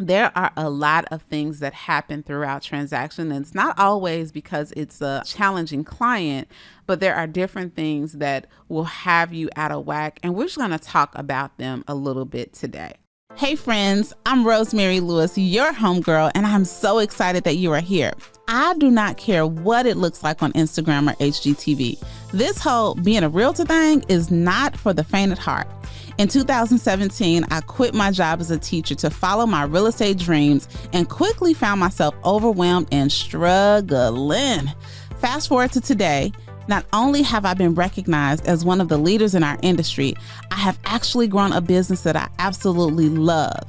there are a lot of things that happen throughout transaction. And it's not always because it's a challenging client, but there are different things that will have you out of whack. And we're just going to talk about them a little bit today. Hey friends, I'm Rosemary Lewis, your homegirl, and I'm so excited that you are here. I do not care what it looks like on Instagram or HGTV. This whole being a realtor thing is not for the faint at heart. In 2017, I quit my job as a teacher to follow my real estate dreams and quickly found myself overwhelmed and struggling. Fast forward to today, not only have I been recognized as one of the leaders in our industry, I have actually grown a business that I absolutely love.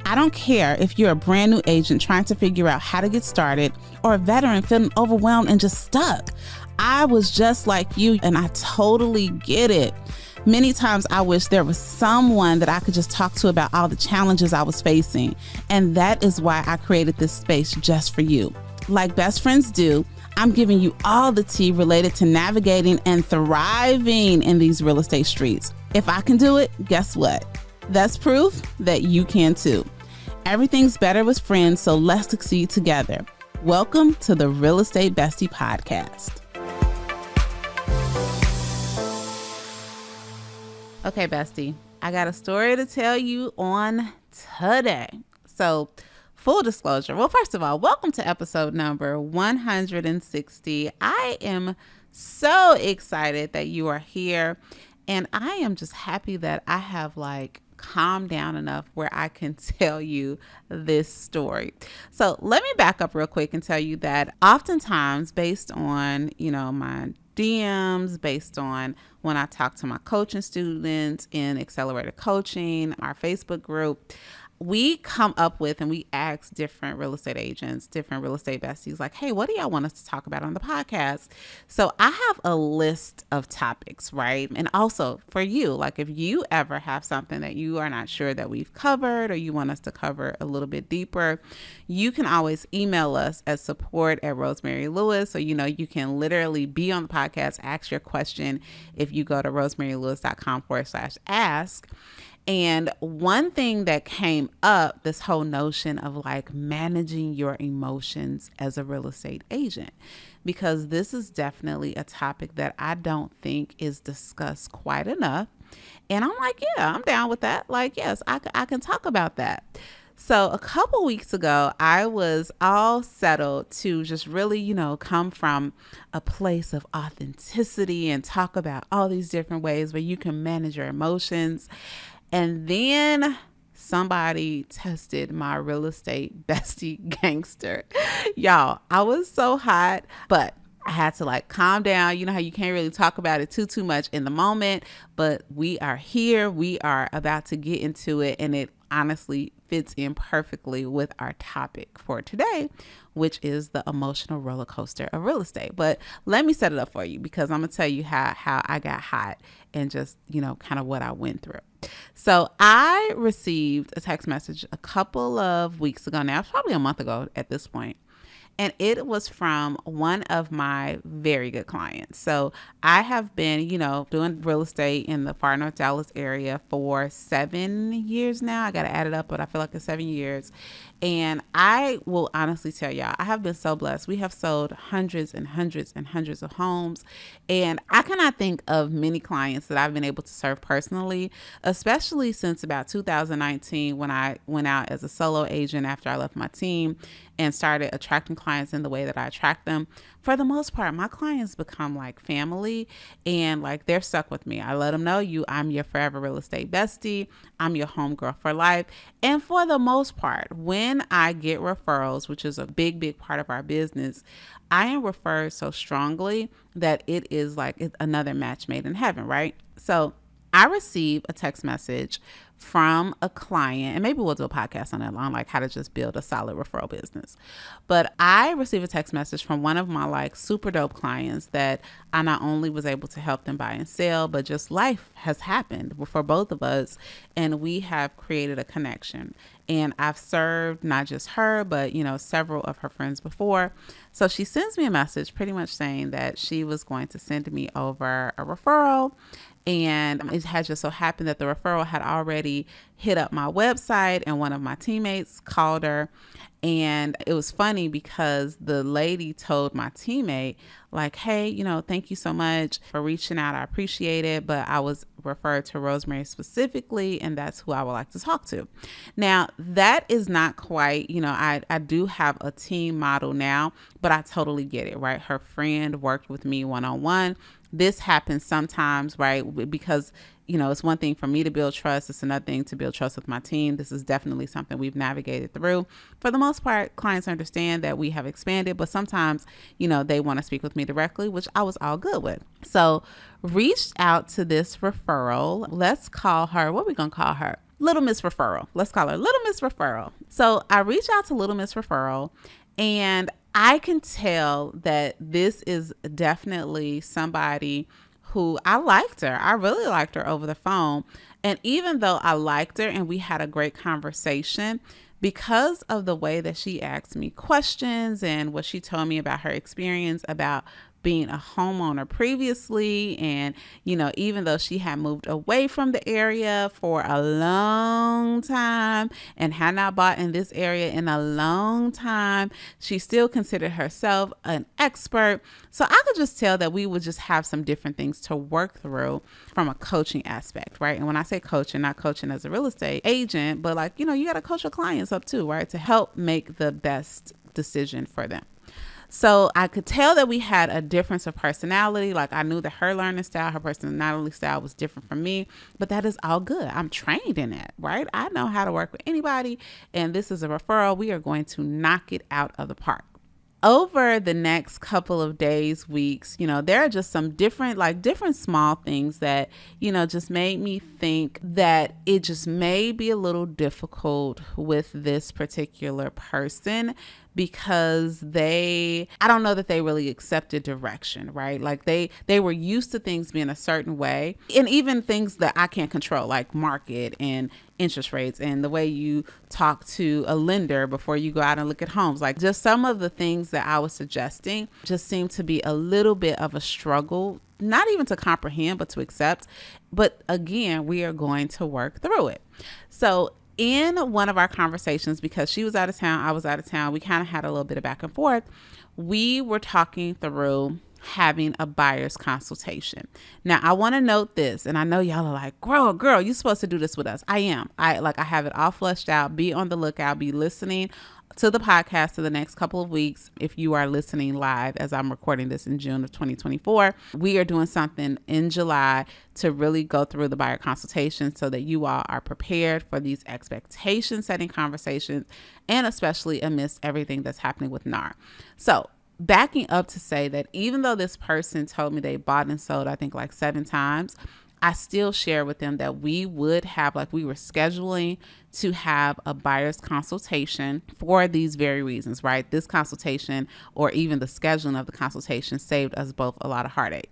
I don't care if you're a brand new agent trying to figure out how to get started or a veteran feeling overwhelmed and just stuck. I was just like you, and I totally get it. Many times I wish there was someone that I could just talk to about all the challenges I was facing. And that is why I created this space just for you. Like best friends do, I'm giving you all the tea related to navigating and thriving in these real estate streets. If I can do it, guess what? That's proof that you can too. Everything's better with friends, so let's succeed together. Welcome to the Real Estate Bestie Podcast. Okay, bestie, I got a story to tell you on today. So, full disclosure. Well, first of all, welcome to episode number 160. I am so excited that you are here. And I am just happy that I have calmed down enough where I can tell you this story. So let me back up real quick and tell you that oftentimes based on, my DMs, based on when I talk to my coaching students in Accelerated Coaching, our Facebook group, we come up with and we ask different real estate agents, different real estate besties, like, hey, what do y'all want us to talk about on the podcast? So I have a list of topics, right? And also for you, if you ever have something that you are not sure that we've covered or you want us to cover a little bit deeper, you can always email us at support@Rosemary Lewis. Or, you can literally be on the podcast, ask your question if you go to rosemarylewis.com/ask. And one thing that came up, this whole notion of managing your emotions as a real estate agent, because this is definitely a topic that I don't think is discussed quite enough. And I'm yeah, I'm down with that. Yes, I can talk about that. So a couple weeks ago, I was all settled to just really, come from a place of authenticity and talk about all these different ways where you can manage your emotions. And then somebody tested my real estate bestie gangster. Y'all, I was so hot, but I had to calm down. You know how you can't really talk about it too much in the moment, but we are here. We are about to get into it. And it honestly fits in perfectly with our topic for today, which is the emotional roller coaster of real estate. But let me set it up for you because I'm going to tell you how I got hot and just, kind of what I went through. So I received a text message a couple of weeks ago now, probably a month ago at this point. And it was from one of my very good clients. So I have been, doing real estate in the far North Dallas area for 7 years now. I got to add it up, but I feel like it's 7 years. And I will honestly tell y'all, I have been so blessed. We have sold hundreds and hundreds and hundreds of homes. And I cannot think of many clients that I've been able to serve personally, especially since about 2019 when I went out as a solo agent after I left my team and started attracting clients in the way that I attract them. For the most part, my clients become family and they're stuck with me. I let them know I'm your forever real estate bestie. I'm your homegirl for life. And for the most part, when I get referrals, which is a big part of our business, I am referred so strongly that it is it's another match made in heaven, right? So I received a text message from a client, and maybe we'll do a podcast on that on how to just build a solid referral business. But I received a text message from one of my super dope clients that I not only was able to help them buy and sell, but just life has happened for both of us, and we have created a connection. And I've served not just her, but several of her friends before. So she sends me a message pretty much saying that she was going to send me over a referral And it had just so happened that the referral had already hit up my website, and one of my teammates called her. And it was funny because the lady told my teammate, like, hey, thank you so much for reaching out. I appreciate it. But I was referred to Rosemary specifically, and that's who I would like to talk to. Now, that is not quite, I do have a team model now, but I totally get it, right? Her friend worked with me one-on-one. This happens sometimes, right? Because, it's one thing for me to build trust. It's another thing to build trust with my team. This is definitely something we've navigated through. For the most part, clients understand that we have expanded, but sometimes, they want to speak with me directly, which I was all good with. So reached out to this referral. Let's call her, what are we going to call her? Little Miss Referral. Let's call her Little Miss Referral. So I reached out to Little Miss Referral, and I can tell that this is definitely somebody who I liked her. I really liked her over the phone. And even though I liked her and we had a great conversation, because of the way that she asked me questions and what she told me about her experience about being a homeowner previously, and even though she had moved away from the area for a long time and had not bought in this area in a long time, she still considered herself an expert. So I could just tell that we would just have some different things to work through from a coaching aspect, right? And when I say coaching, not coaching as a real estate agent, but you got to coach your clients up too, right? To help make the best decision for them. So I could tell that we had a difference of personality. Like, I knew that her learning style, her personality style was different from me, but that is all good. I'm trained in it, right? I know how to work with anybody, and this is a referral. We are going to knock it out of the park. Over the next couple of days, weeks, there are just some different small things that, just made me think that it just may be a little difficult with this particular person, because I don't know that they really accepted direction, right? Like they were used to things being a certain way, and even things that I can't control, like market and interest rates and the way you talk to a lender before you go out and look at homes. Like, just some of the things that I was suggesting just seemed to be a little bit of a struggle, not even to comprehend, but to accept. But again, we are going to work through it. So in one of our conversations, because she was out of town, I was out of town, we kind of had a little bit of back and forth. We were talking through having a buyer's consultation. Now, I want to note this, and I know y'all are like, girl, you're supposed to do this with us. I am. I have it all fleshed out. Be on the lookout. Be listening to the podcast for the next couple of weeks. If you are listening live, as I'm recording this in June of 2024, we are doing something in July to really go through the buyer consultation so that you all are prepared for these expectation setting conversations, and especially amidst everything that's happening with NAR. So backing up to say that even though this person told me they bought and sold, I think 7 times, I still share with them that we would have, we were scheduling to have a buyer's consultation for these very reasons, right? This consultation, or even the scheduling of the consultation, saved us both a lot of heartache.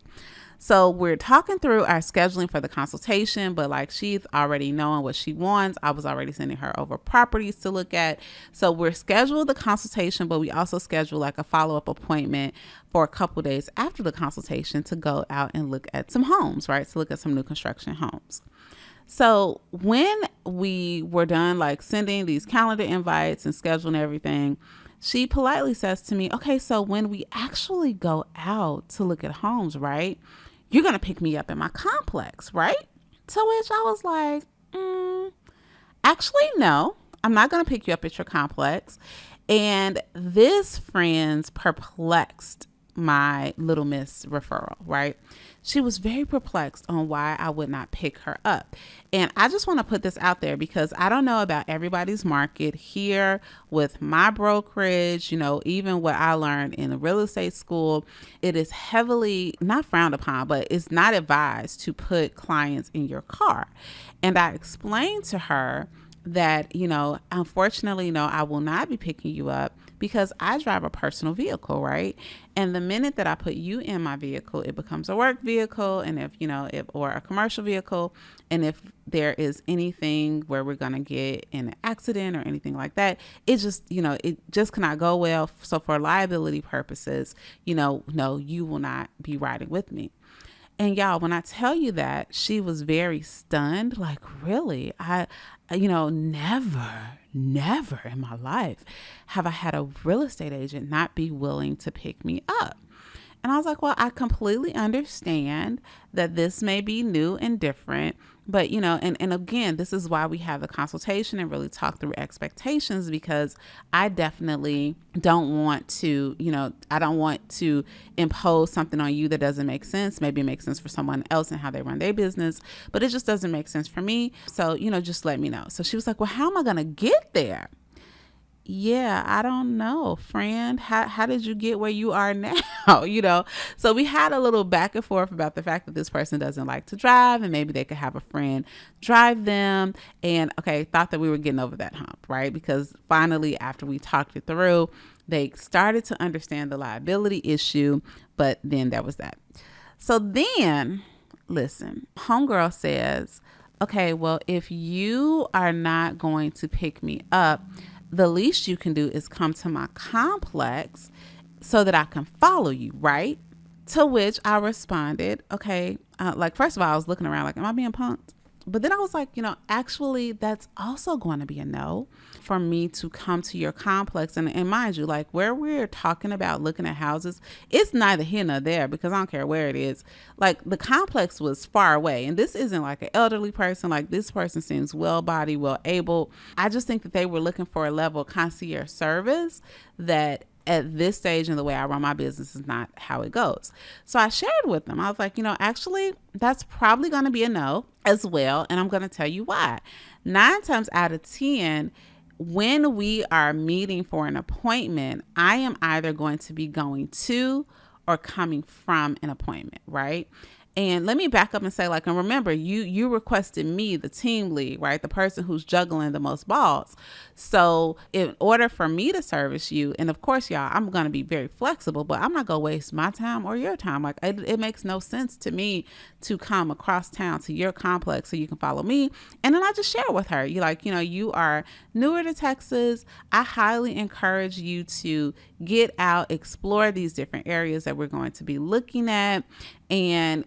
So we're talking through our scheduling for the consultation, but she's already knowing what she wants. I was already sending her over properties to look at. So we're scheduled the consultation, but we also schedule a follow-up appointment for a couple days after the consultation to go out and look at some homes, right? To look at some new construction homes. So when we were done sending these calendar invites and scheduling everything, she politely says to me, okay, so when we actually go out to look at homes, right, you're going to pick me up in my complex, right? To which I was like, actually, no, I'm not going to pick you up at your complex. And this friend's perplexed my Little Miss Referral, right? She was very perplexed on why I would not pick her up. And I just want to put this out there because I don't know about everybody's market here with my brokerage, even what I learned in the real estate school, it is heavily not frowned upon, but it's not advised to put clients in your car. And I explained to her that, unfortunately, no, I will not be picking you up because I drive a personal vehicle, right? And the minute that I put you in my vehicle, it becomes a work vehicle, and or a commercial vehicle. And if there is anything where we're going to get in an accident or anything like that, it just, it just cannot go well. So for liability purposes, no, you will not be riding with me. And y'all, when I tell you that, she was very stunned. Like, really? Never in my life have I had a real estate agent not be willing to pick me up. And I was like, well, I completely understand that this may be new and different, but and again, this is why we have the consultation and really talk through expectations, because I definitely don't want to, I don't want to impose something on you that doesn't make sense. Maybe it makes sense for someone else and how they run their business, but it just doesn't make sense for me. So, just let me know. So she was like, well, how am I going to get there? Yeah, I don't know, friend. How did you get where you are now? So we had a little back and forth about the fact that this person doesn't like to drive, and maybe they could have a friend drive them. And okay, thought that we were getting over that hump, right? Because finally, after we talked it through, they started to understand the liability issue, but then that was that. So then, listen, homegirl says, okay, well, if you are not going to pick me up, the least you can do is come to my complex so that I can follow you, right? To which I responded, okay, first of all, I was looking around like, am I being punked? But then I was like, actually, that's also going to be a no for me to come to your complex. And mind you, like where we're talking about looking at houses, it's neither here nor there, because I don't care where it is. Like the complex was far away. And this isn't like an elderly person. Like this person seems well-bodied, well-able. I just think that they were looking for a level of concierge service that at this stage in the way I run my business is not how it goes. So I shared with them. I was like, actually, that's probably going to be a no as well. And I'm going to tell you why. 9 times out of 10, when we are meeting for an appointment, I am either going to be going to or coming from an appointment, right? And let me back up and say, and remember, you requested me, the team lead, right? The person who's juggling the most balls. So in order for me to service you, and of course, y'all, I'm going to be very flexible, but I'm not going to waste my time or your time. Like it makes no sense to me to come across town to your complex so you can follow me. And then I just share with her, you are newer to Texas. I highly encourage you to get out, explore these different areas that we're going to be looking at. And,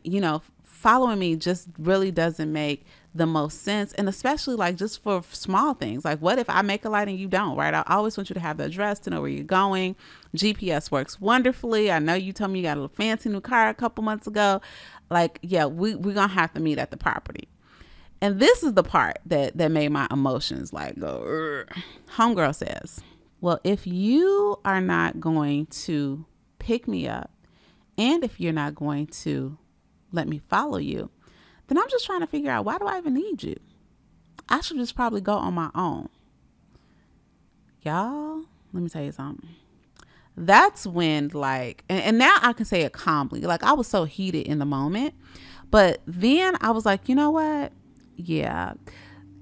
following me just really doesn't make the most sense. And especially just for small things, like what if I make a light and you don't, right? I always want you to have the address to know where you're going. GPS works wonderfully. I know you told me you got a fancy new car a couple months ago. We're going to have to meet at the property. And this is the part that made my emotions go, urgh. Homegirl says, well, if you are not going to pick me up, and if you're not going to let me follow you, then I'm just trying to figure out, why do I even need you? I should just probably go on my own. Y'all, let me tell you something. That's when and now I can say it calmly. I was so heated in the moment, but then I was like, you know what? Yeah.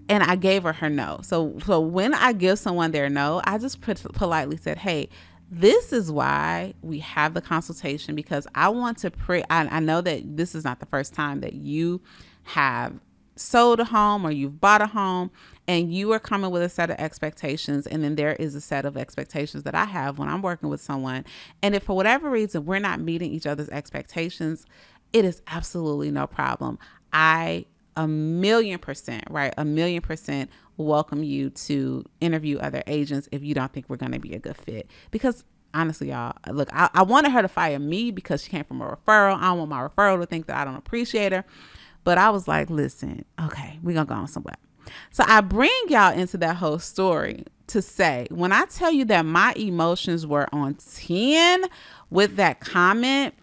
And I gave her no. So when I give someone their no, I just politely said, hey, this is why we have the consultation, because I want to I know that this is not the first time that you have sold a home or you've bought a home, and you are coming with a set of expectations. And then there is a set of expectations that I have when I'm working with someone. And if for whatever reason we're not meeting each other's expectations, it is absolutely no problem. I 1,000,000%, right? 1,000,000% welcome you to interview other agents if you don't think we're going to be a good fit. Because honestly, y'all, look, I wanted her to fire me because she came from a referral. I don't want my referral to think that I don't appreciate her. But I was like, listen, okay, we're going to go on somewhere. So I bring y'all into that whole story to say, when I tell you that my emotions were on 10 with that comment,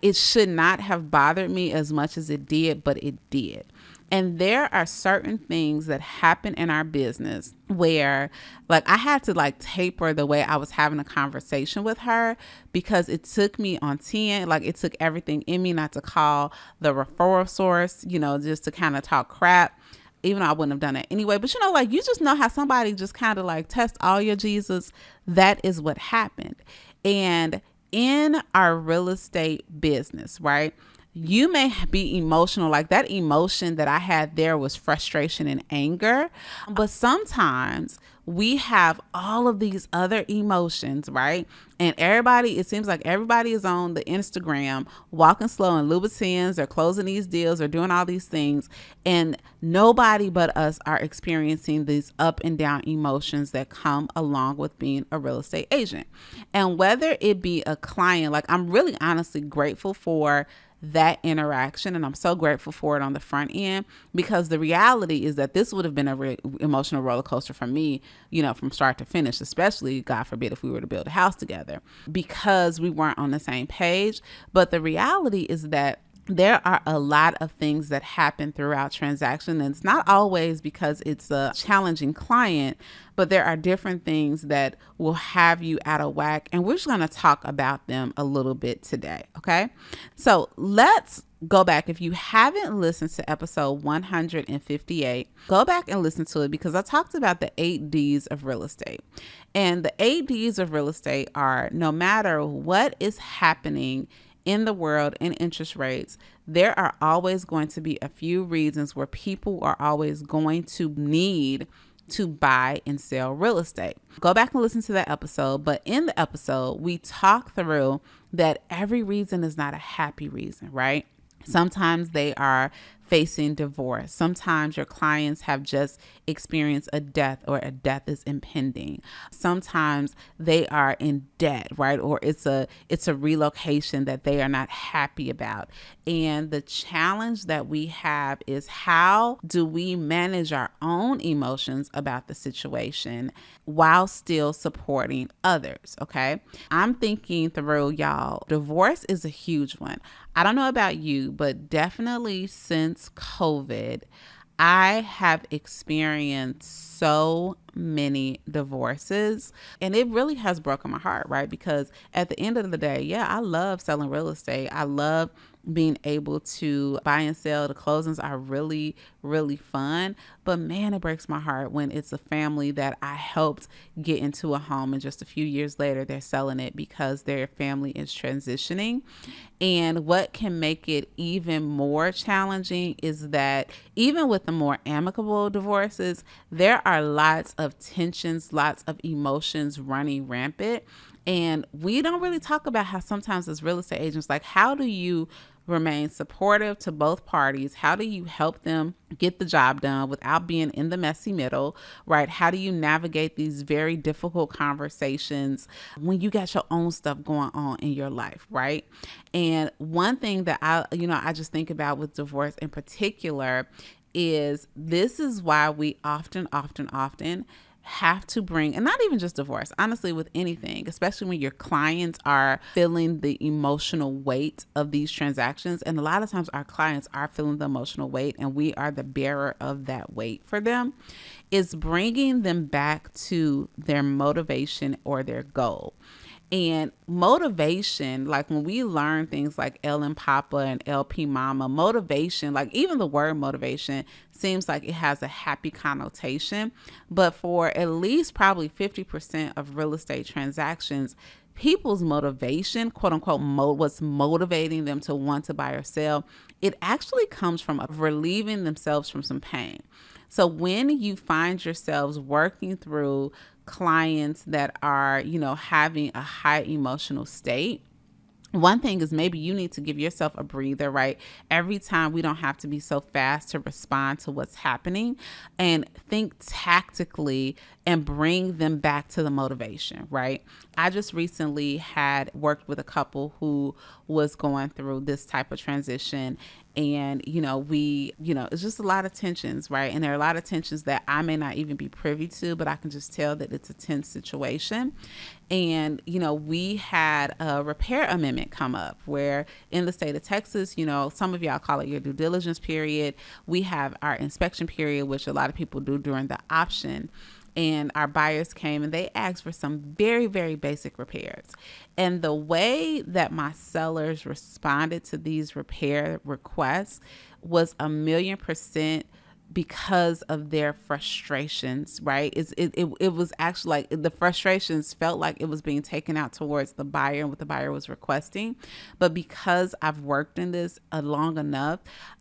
it should not have bothered me as much as it did, but it did. And there are certain things that happen in our business where I had to taper the way I was having a conversation with her, because it took me on 10. It took everything in me not to call the referral source, just to kind of talk crap, even though I wouldn't have done it anyway. But you just know how somebody just kind of test all your Jesus. That is what happened. And in our real estate business, right? you may be emotional. Like that emotion that I had there was frustration and anger. But sometimes we have all of these other emotions, right? And everybody, it seems like everybody is on the Instagram walking slow and Louboutins or closing these deals or doing all these things. And nobody but us are experiencing these up and down emotions that come along with being a real estate agent. And whether it be a client, like I'm really honestly grateful for that interaction, and I'm so grateful for it on the front end, because the reality is that this would have been a emotional roller coaster for me, from start to finish, especially God forbid if we were to build a house together, because we weren't on the same page. But the reality is that there are a lot of things that happen throughout transaction, and it's not always because it's a challenging client, but there are different things that will have you out of whack, and we're just going to talk about them a little bit today. Okay, so let's go back. If you haven't listened to episode 158, go back and listen to it, because I talked about the 8 D's of real estate. And the 8 D's of real estate are, no matter what is happening in the world in interest rates, there are always going to be a few reasons where people are always going to need to buy and sell real estate. Go back and listen to that episode. But in the episode, we talk through that every reason is not a happy reason, right? Sometimes they are facing divorce. Sometimes your clients have just experienced a death, or a death is impending. Sometimes they are in debt, right? Or it's a relocation that they are not happy about. And the challenge that we have is, how do we manage our own emotions about the situation while still supporting others? Okay. I'm thinking through, y'all, divorce is a huge one. I don't know about you, but definitely since COVID, I have experienced so many divorces, and it really has broken my heart, right? Because at the end of the day, yeah, I love selling real estate. I love being able to buy and sell. The closings are really, really fun. But man, it breaks my heart when it's a family that I helped get into a home, and just a few years later, they're selling it because their family is transitioning. And what can make it even more challenging is that even with the more amicable divorces, there are lots of tensions, lots of emotions running rampant. And we don't really talk about how sometimes as real estate agents, like, how do you remain supportive to both parties? How do you help them get the job done without being in the messy middle, right? How do you navigate these very difficult conversations when you got your own stuff going on in your life, right? And one thing that I just think about with divorce in particular is, this is why we often have to bring, and not even just divorce, honestly, with anything, especially when your clients are feeling the emotional weight of these transactions. And a lot of times our clients are feeling the emotional weight, and we are the bearer of that weight for them, is bringing them back to their motivation or their goal. And motivation, like when we learn things like L and Papa and LP Mama, motivation, like even the word motivation seems like it has a happy connotation. But for at least probably 50% of real estate transactions, people's motivation, quote unquote, what's motivating them to want to buy or sell, it actually comes from relieving themselves from some pain. So when you find yourselves working through clients that are, having a high emotional state, one thing is, maybe you need to give yourself a breather, right? Every time, we don't have to be so fast to respond to what's happening, and think tactically and bring them back to the motivation, right? I just recently had worked with a couple who was going through this type of transition, and, it's just a lot of tensions, right? And there are a lot of tensions that I may not even be privy to, but I can just tell that it's a tense situation. And, we had a repair amendment come up where in the state of Texas, some of y'all call it your due diligence period. We have our inspection period, which a lot of people do during the option. And our buyers came and they asked for some very, very basic repairs. And the way that my sellers responded to these repair requests was 1,000,000% because of their frustrations, right? It was actually like the frustrations felt like it was being taken out towards the buyer and what the buyer was requesting. But because I've worked in this long enough,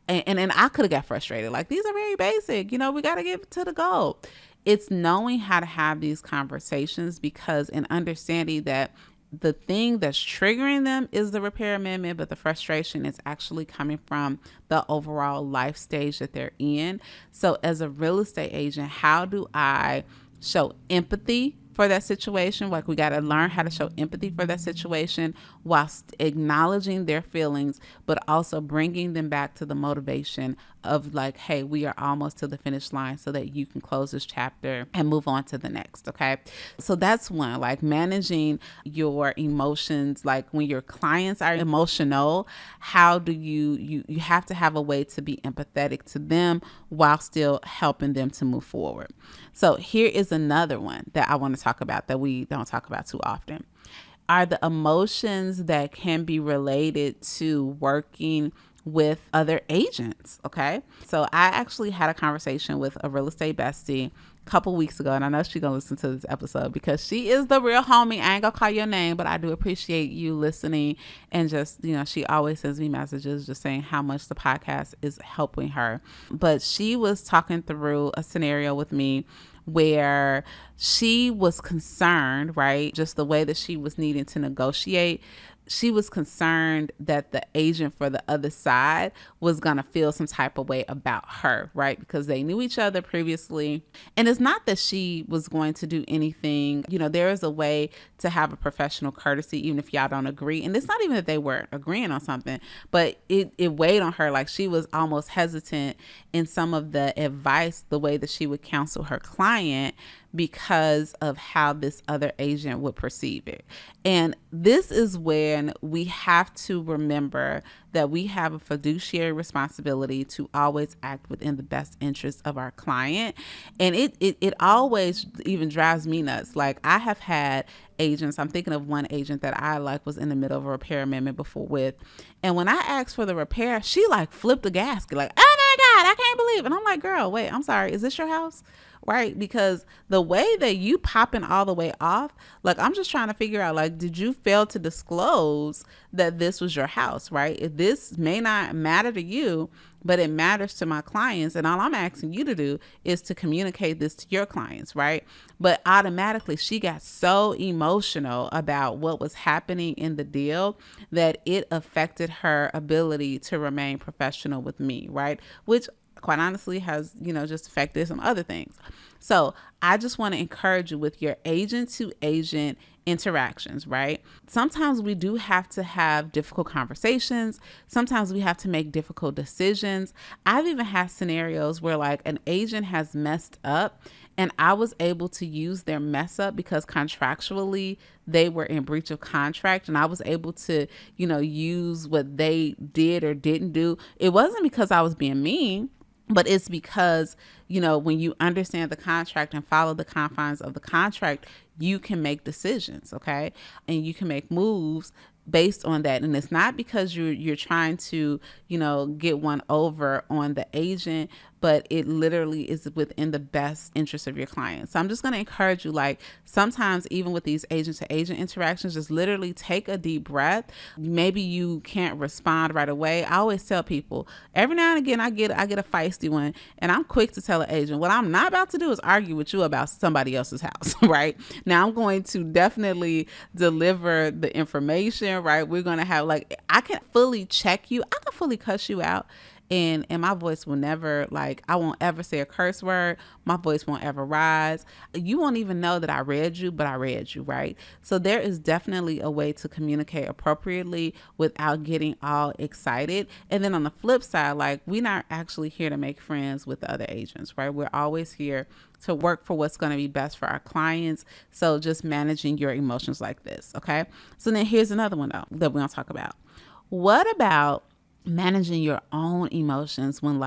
and I could have got frustrated. Like, these are very basic, we got to get to the goal. It's knowing how to have these conversations, because in understanding that the thing that's triggering them is the repair amendment, but the frustration is actually coming from the overall life stage that they're in. So as a real estate agent, how do I show empathy for that situation? Like, we got to learn how to show empathy for that situation whilst acknowledging their feelings, but also bringing them back to the motivation of like, hey, we are almost to the finish line so that you can close this chapter and move on to the next. Okay. So that's one, like managing your emotions. Like, when your clients are emotional, how do you have to have a way to be empathetic to them while still helping them to move forward. So here is another one that I want to talk about that we don't talk about too often, are the emotions that can be related to working with other agents. Okay. So I actually had a conversation with a real estate bestie a couple weeks ago, and I know she's gonna listen to this episode because she is the real homie. I ain't gonna call your name, but I do appreciate you listening, and just, she always sends me messages just saying how much the podcast is helping her. But she was talking through a scenario with me where she was concerned, right? Just the way that she was needing to negotiate. She was concerned that the agent for the other side was going to feel some type of way about her, right? Because they knew each other previously. And it's not that she was going to do anything. There is a way to have a professional courtesy, even if y'all don't agree. And it's not even that they weren't agreeing on something, but it weighed on her. Like, she was almost hesitant in some of the advice, the way that she would counsel her client, because of how this other agent would perceive it. And this is when we have to remember that we have a fiduciary responsibility to always act within the best interest of our client. And it always even drives me nuts. Like, I have had agents, I'm thinking of one agent that I was in the middle of a repair amendment before with. And when I asked for the repair, she flipped the gasket, like, oh my God, I can't believe it. And I'm like, girl, wait, I'm sorry. Is this your house? Right? Because the way that you popping all the way off, I'm just trying to figure out, did you fail to disclose that this was your house, right? If this may not matter to you, but it matters to my clients, and all I'm asking you to do is to communicate this to your clients, right? But automatically she got so emotional about what was happening in the deal that it affected her ability to remain professional with me, right? Which quite honestly has, just affected some other things. So I just want to encourage you with your agent to agent interactions, right? Sometimes we do have to have difficult conversations. Sometimes we have to make difficult decisions. I've even had scenarios where an agent has messed up, and I was able to use their mess up because contractually they were in breach of contract, and I was able to, use what they did or didn't do. It wasn't because I was being mean, but it's because, when you understand the contract and follow the confines of the contract, you can make decisions, okay? And you can make moves based on that. And it's not because you're trying to, get one over on the agent, but it literally is within the best interest of your client. So I'm just going to encourage you, sometimes even with these agent to agent interactions, just literally take a deep breath. Maybe you can't respond right away. I always tell people, every now and again, I get a feisty one, and I'm quick to tell an agent, what I'm not about to do is argue with you about somebody else's house, right? Now I'm going to definitely deliver the information, right? We're going to have I can fully check you. I can fully cuss you out. And my voice will never, I won't ever say a curse word. My voice won't ever rise. You won't even know that I read you, but I read you, right? So there is definitely a way to communicate appropriately without getting all excited. And then on the flip side, we're not actually here to make friends with the other agents, right? We're always here to work for what's going to be best for our clients. So just managing your emotions like this, okay? So then here's another one, though, that we're going to talk about. What about managing your own emotions when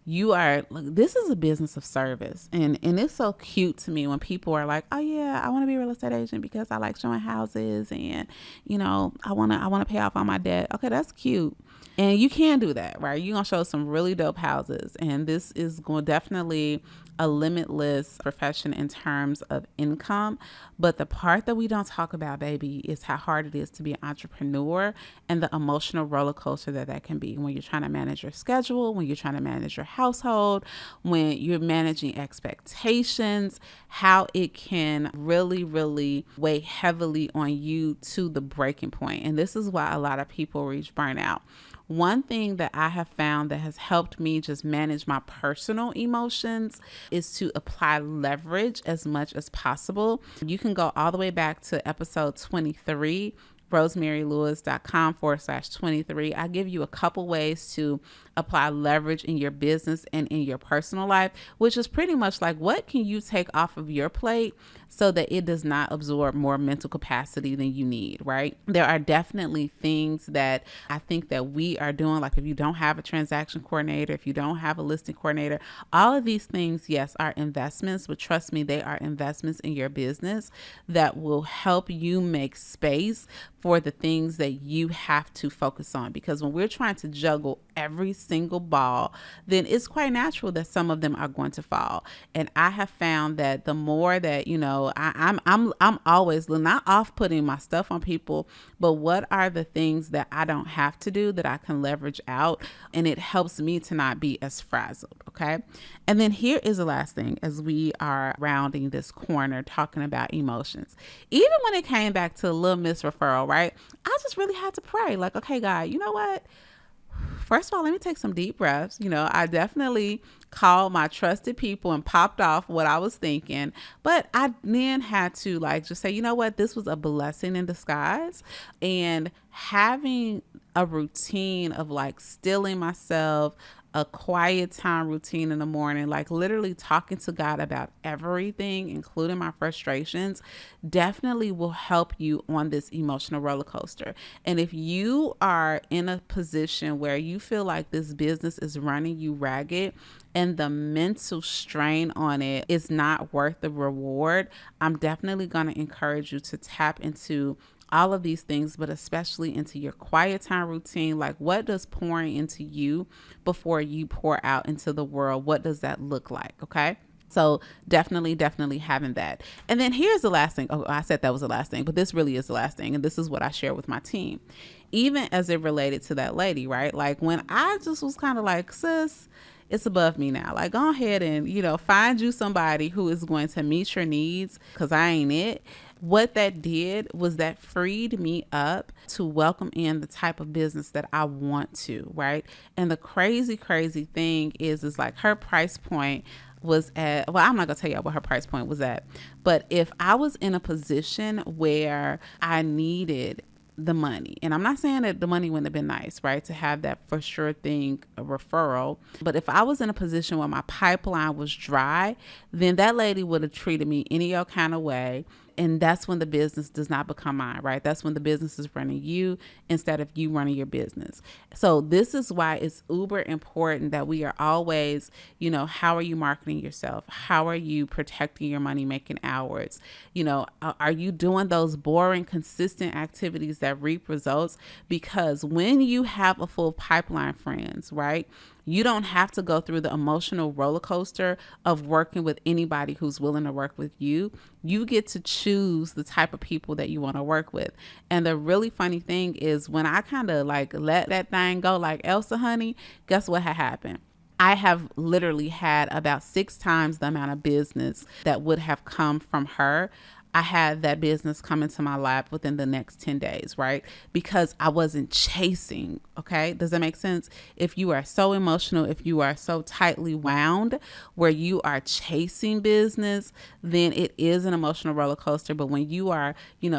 this is a business of service. And it's so cute to me when people are like, oh yeah, I want to be a real estate agent because I like showing houses, and I want to pay off all my debt. Okay, that's cute. And you can do that, right? You're going to show some really dope houses. And this is going definitely a limitless profession in terms of income. But the part that we don't talk about, baby, is how hard it is to be an entrepreneur and the emotional roller coaster that can be when you're trying to manage your schedule, when you're trying to manage your household, when you're managing expectations, how it can really, really weigh heavily on you to the breaking point. And this is why a lot of people reach burnout. One thing that I have found that has helped me just manage my personal emotions is to apply leverage as much as possible. You can go all the way back to episode 23, rosemarylewis.com/23. I give you a couple ways to apply leverage in your business and in your personal life, which is pretty much like, what can you take off of your plate so that it does not absorb more mental capacity than you need, right? There are definitely things that I think that we are doing, like if you don't have a transaction coordinator, if you don't have a listing coordinator, all of these things, yes, are investments, but trust me, they are investments in your business that will help you make space for the things that you have to focus on. Because when we're trying to juggle every single ball, then it's quite natural that some of them are going to fall. And I have found that the more that, I'm always not off-putting my stuff on people, but what are the things that I don't have to do that I can leverage out? And it helps me to not be as frazzled. Okay. And then here is the last thing as we are rounding this corner talking about emotions. Even when it came back to Little Miss Referral, right? I just really had to pray like, okay, God, you know what? First of all, let me take some deep breaths. I definitely called my trusted people and popped off what I was thinking. But I then had to just say, you know what? This was a blessing in disguise. And having a routine of stilling myself, a quiet time routine in the morning, literally talking to God about everything, including my frustrations, definitely will help you on this emotional roller coaster. And if you are in a position where you feel like this business is running you ragged and the mental strain on it is not worth the reward, I'm definitely going to encourage you to tap into all of these things, but especially into your quiet time routine. What does pouring into you before you pour out into the world? What does that look like? Okay. So definitely having that. And then here's the last thing. Oh, I said that was the last thing, but this really is the last thing. And this is what I share with my team, even as it related to that lady, right? When I just was kind of like, sis, it's above me now. Go ahead and, find you somebody who is going to meet your needs, because I ain't it. What that did was that freed me up to welcome in the type of business that I want to, right? And the crazy thing is her price point was at, well, I'm not going to tell you what her price point was at, but if I was in a position where I needed the money, and I'm not saying that the money wouldn't have been nice, right, to have that for sure thing, a referral, but if I was in a position where my pipeline was dry, then that lady would have treated me any old kind of way. And that's when the business does not become mine, right? That's when the business is running you instead of you running your business. So this is why it's uber important that we are always, how are you marketing yourself? How are you protecting your money making hours? Are you doing those boring, consistent activities that reap results? Because when you have a full pipeline, friends, right, you don't have to go through the emotional roller coaster of working with anybody who's willing to work with you. You get to choose the type of people that you want to work with. And the really funny thing is when I kind of let that thing go like Elsa, honey, guess what had happened? I have literally had about 6 times the amount of business that would have come from her. I had that business come into my lap within the next 10 days, right? Because I wasn't chasing. Okay. Does that make sense? If you are so emotional, if you are so tightly wound where you are chasing business, then it is an emotional roller coaster. But when you are,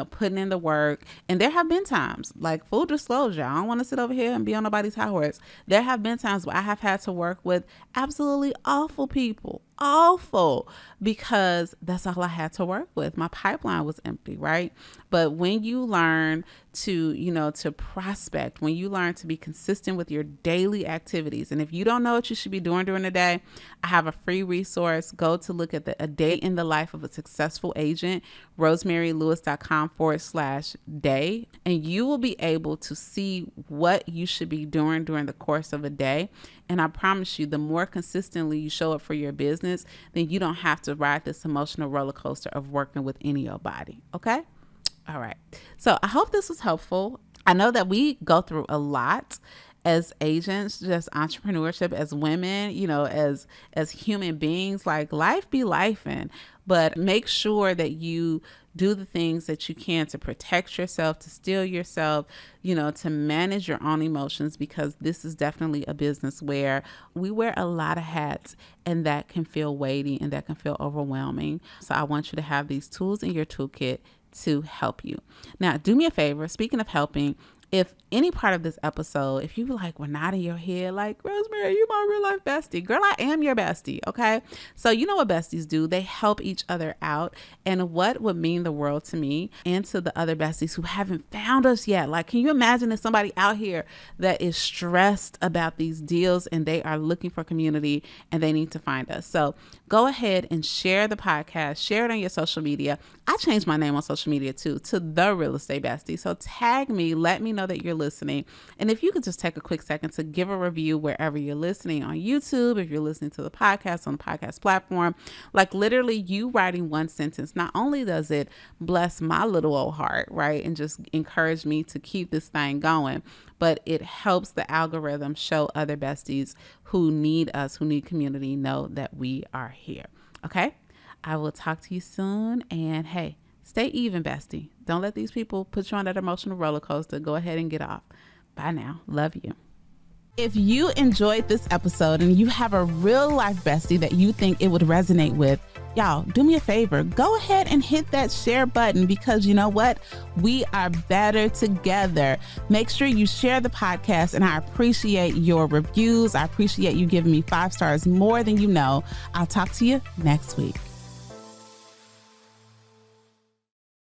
putting in the work, and there have been times, full disclosure, I don't want to sit over here and be on nobody's high horse. There have been times where I have had to work with absolutely awful people. awful because that's all I had to work with. My pipeline was empty, right? But when you learn to prospect, when you learn to be consistent with your daily activities, and if you don't know what you should be doing during the day, I have a free resource. Go to look at a day in the life of a successful agent, rosemarylewis.com/day, and you will be able to see what you should be doing during the course of a day. And I promise you, the more consistently you show up for your business, then you don't have to ride this emotional roller coaster of working with any of your body. Okay? All right. So I hope this was helpful. I know that we go through a lot as agents, just entrepreneurship, as women, as human beings, like life be lifing. But make sure that you do the things that you can to protect yourself, to steel yourself, to manage your own emotions, because this is definitely a business where we wear a lot of hats, and that can feel weighty and that can feel overwhelming. So I want you to have these tools in your toolkit to help you. Now, do me a favor. Speaking of helping, if any part of this episode, if you were nodding your head like, Rosemary, you my real life bestie. Girl, I am your bestie, okay? So you know what besties do. They help each other out. And what would mean the world to me and to the other besties who haven't found us yet? Like, can you imagine if somebody out here that is stressed about these deals and they are looking for community and they need to find us? So go ahead and share the podcast, share it on your social media. I changed my name on social media too, to The Real Estate Bestie. So tag me, let me know that you're listening. And if you could just take a quick second to give a review wherever you're listening, on YouTube, if you're listening to the podcast on the podcast platform, like literally you writing one sentence, not only does it bless my little old heart, right, and just encourage me to keep this thing going, but it helps the algorithm show other besties who need us, who need community, know that we are here. Okay? I will talk to you soon. And hey, stay even, bestie. Don't let these people put you on that emotional roller coaster. Go ahead and get off. Bye now. Love you. If you enjoyed this episode and you have a real life bestie that you think it would resonate with, y'all, do me a favor. Go ahead and hit that share button, because you know what? We are better together. Make sure you share the podcast, and I appreciate your reviews. I appreciate you giving me 5 stars more than you know. I'll talk to you next week.